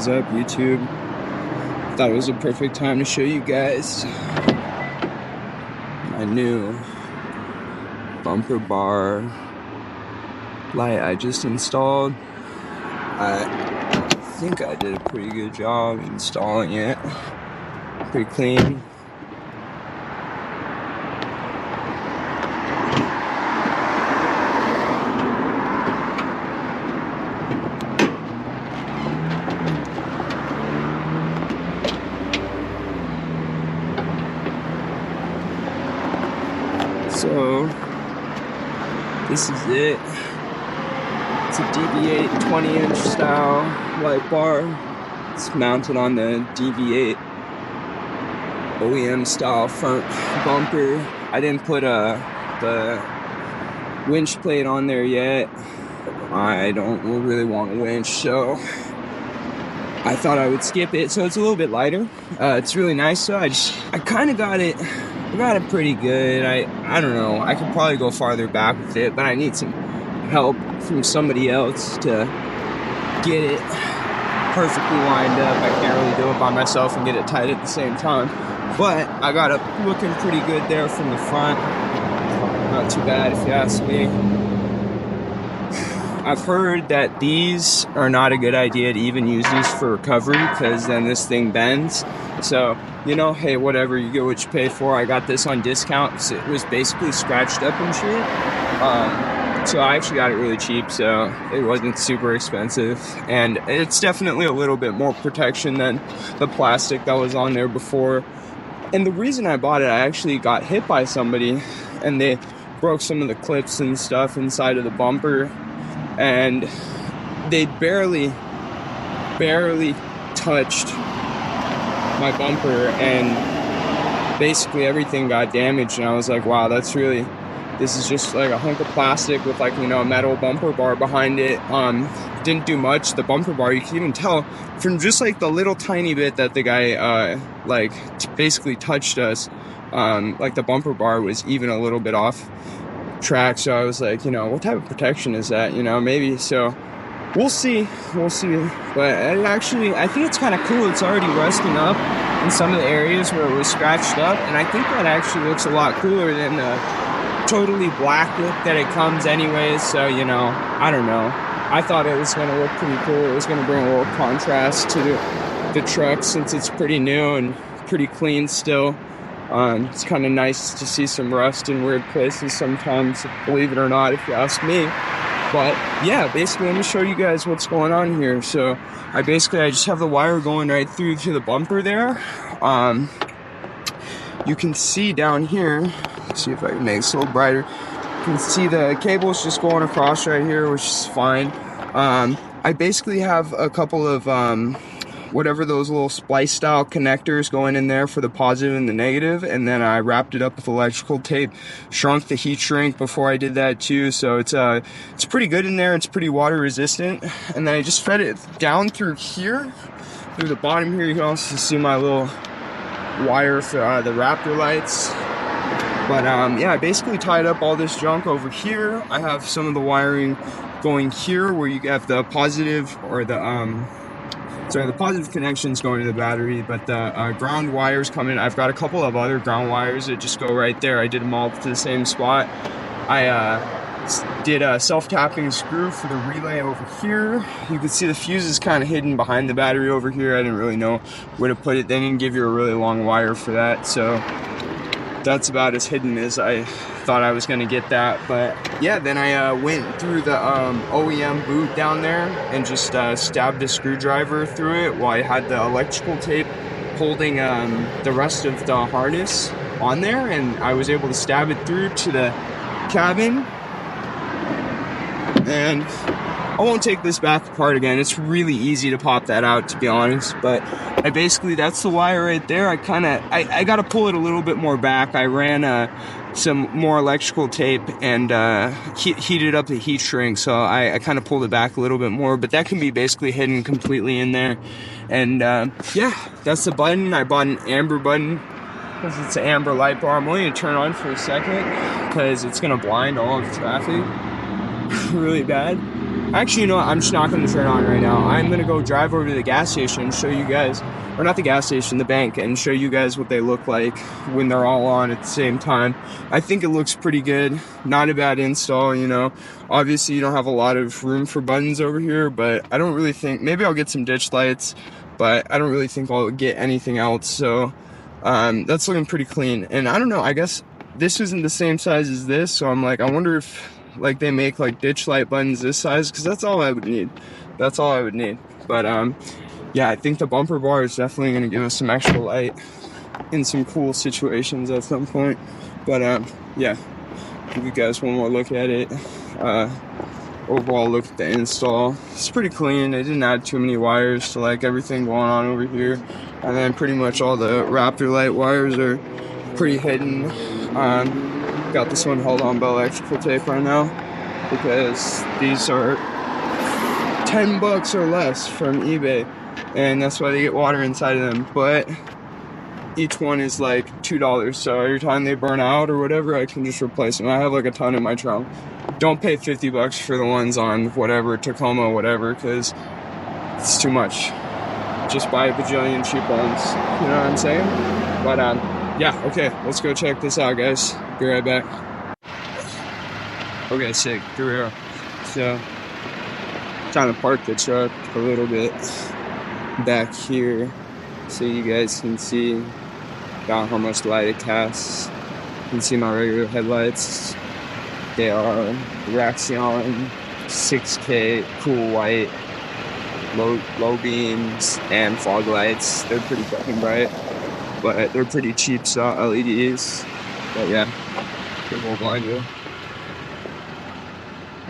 is up, YouTube? Thought it was a perfect time to show you guys my new bumper bar light I just installed. I think I did a pretty good job installing it. Pretty clean. So this is it. It's a DV8 20-inch style light bar. It's mounted on the DV8 OEM style front bumper. I didn't put the winch plate on there yet. I don't really want a winch, so I thought I would skip it. So it's a little bit lighter. It's really nice. So I kind of got it pretty good. I don't know. I could probably go farther back with it, but I need some help from somebody else to get it perfectly lined up. I can't really do it by myself and get it tight at the same time. But I got it looking pretty good there from the front. Not too bad if you ask me. I've heard that these are not a good idea to even use these for recovery because then this thing bends. So, you know, hey, whatever, you get what you pay for. I got this on discount because it was basically scratched up and shit. So I actually got it really cheap, so it wasn't super expensive. And it's definitely a little bit more protection than the plastic that was on there before. And the reason I bought it, I actually got hit by somebody and they broke some of the clips and stuff inside of the bumper. And they barely touched my bumper and basically everything got damaged. And I was like, wow, this is just like a hunk of plastic with, like, you know, a metal bumper bar behind it. Didn't do much. The bumper bar, you can even tell from just like the little tiny bit that the guy basically touched us, like the bumper bar was even a little bit off track. So I was like, you know, what type of protection is that, you know? Maybe. So we'll see, but I think it's kind of cool. It's already rusting up in some of the areas where it was scratched up, and I think that actually looks a lot cooler than the totally black look that it comes anyways. So, you know, I don't know, I thought it was going to look pretty cool. It was going to bring a little contrast to the truck since it's pretty new and pretty clean still. It's kind of nice to see some rust in weird places sometimes, believe it or not, if you ask me. But yeah, basically, let me show you guys what's going on here. So I just have the wire going right through to the bumper there. You can see down here, let's see if I can make this a little brighter. You can see the cables just going across right here, which is fine. I basically have a couple of whatever those little splice style connectors going in there for the positive and the negative, and then I wrapped it up with electrical tape, shrunk the heat shrink before I did that too, so it's pretty good in there. It's pretty water resistant. And then I just fed it down through here, through the bottom here. You can also see my little wire for the Raptor lights. But yeah, I basically tied up all this junk over here. I have some of the wiring going here where you have the positive or the positive connections going to the battery, but the ground wires coming. I've got a couple of other ground wires that just go right there. I did them all to the same spot. I did a self-tapping screw for the relay over here. You can see the fuse is kind of hidden behind the battery over here. I didn't really know where to put it. They didn't give you a really long wire for that, so that's about as hidden as I thought I was going to get that. But yeah, then I went through the OEM boot down there and just stabbed a screwdriver through it while I had the electrical tape holding the rest of the harness on there, and I was able to stab it through to the cabin. And I won't take this back apart again. It's really easy to pop that out, to be honest. But I basically, that's the wire right there. I got to pull it a little bit more back. I ran some more electrical tape and heated up the heat shrink, so I kind of pulled it back a little bit more. But that can be basically hidden completely in there. And yeah, that's the button. I bought an amber button because it's an amber light bar. I'm only going to turn on for a second because it's going to blind all of the traffic really bad. Actually, you know what? I'm just not going to turn on right now. I'm going to go drive over to the gas station and show you guys, or not the gas station, the bank, and show you guys what they look like when they're all on at the same time. I think it looks pretty good. Not a bad install, you know. Obviously, you don't have a lot of room for buttons over here, but I don't really think, maybe I'll get some ditch lights, but I don't really think I'll get anything else. So that's looking pretty clean. And I don't know, I guess this isn't the same size as this, so I'm like, I wonder if like they make like ditch light buttons this size, because that's all I would need. That's all I would need. But yeah, I think the bumper bar is definitely going to give us some extra light in some cool situations at some point. But yeah, give you guys one more look at it. Overall look at the install. It's pretty clean. They didn't add too many wires to like everything going on over here, and then pretty much all the Raptor light wires are pretty hidden. Got this one held on by electrical tape right now because these are $10 or less from eBay, and that's why they get water inside of them. But each one is like $2, so every time they burn out or whatever, I can just replace them. I have like a ton in my trunk. Don't pay $50 for the ones on whatever, Tacoma, whatever, because it's too much. Just buy a bajillion cheap ones, you know what I'm saying? But yeah, okay, let's go check this out, guys. Be right back. Okay, sick, here we are. So, trying to park the truck a little bit back here so you guys can see about how much light it casts. You can see my regular headlights. They are Raxion 6K cool white, low beams, and fog lights. They're pretty fucking bright, but they're pretty cheap stock LEDs. But yeah, they won't blind you.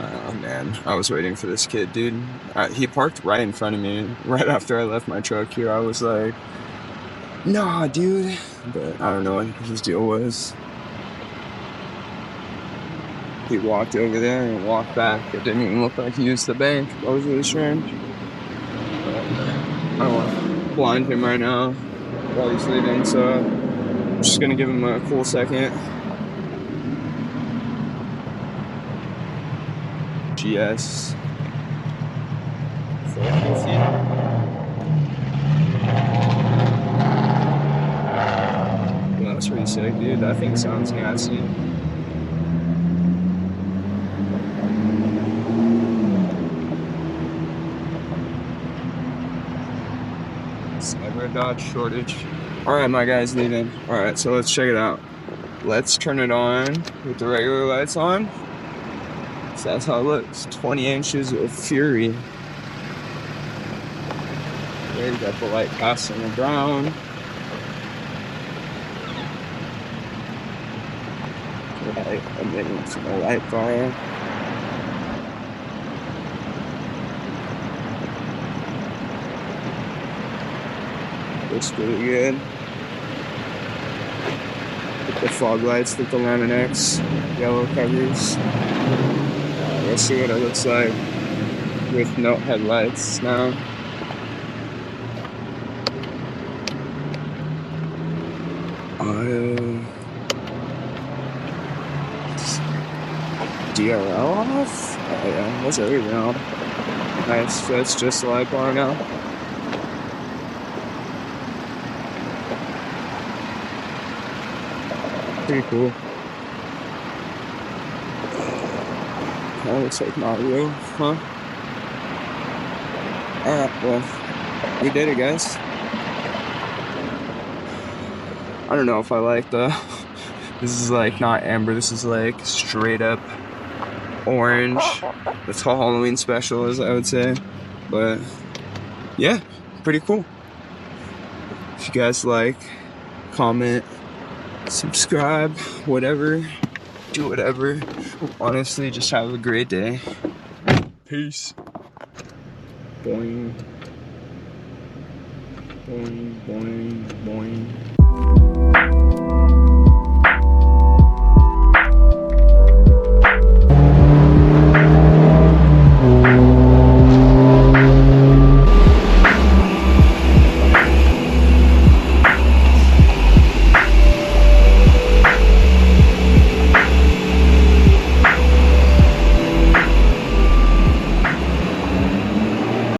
Oh man, I was waiting for this kid, dude. He parked right in front of me right after I left my truck here. I was like, nah, dude. But I don't know what his deal was. He walked over there and walked back. It didn't even look like he used the bank. That was really strange. But I don't want to blind him right now while he's leaving, so I'm just gonna give him a cool second. GS 450. Yeah, that's pretty sick, dude. That thing sounds nasty. Cyber Dodge shortage. Alright, my guy's leaving. Alright, so let's check it out. Let's turn it on with the regular lights on. So that's how it looks. 20 inches of fury. There you got the light passing the brown. Light emitting from the light bar. Looks pretty good. With the fog lights with the Lemon X yellow covers. Let's see what it looks like with no headlights now. Auto DRL off? Oh yeah, that's everything on. Nice, so it's just the light bar now. Pretty cool. That looks like not real, huh? Alright, well, we did it, guys. I don't know if I like the... This is like not amber, this is like straight up orange. That's how Halloween special is, I would say. But yeah, pretty cool. If you guys like, comment, subscribe, whatever. Do whatever. Honestly, just have a great day. Peace. Boing. Boing, boing, boing.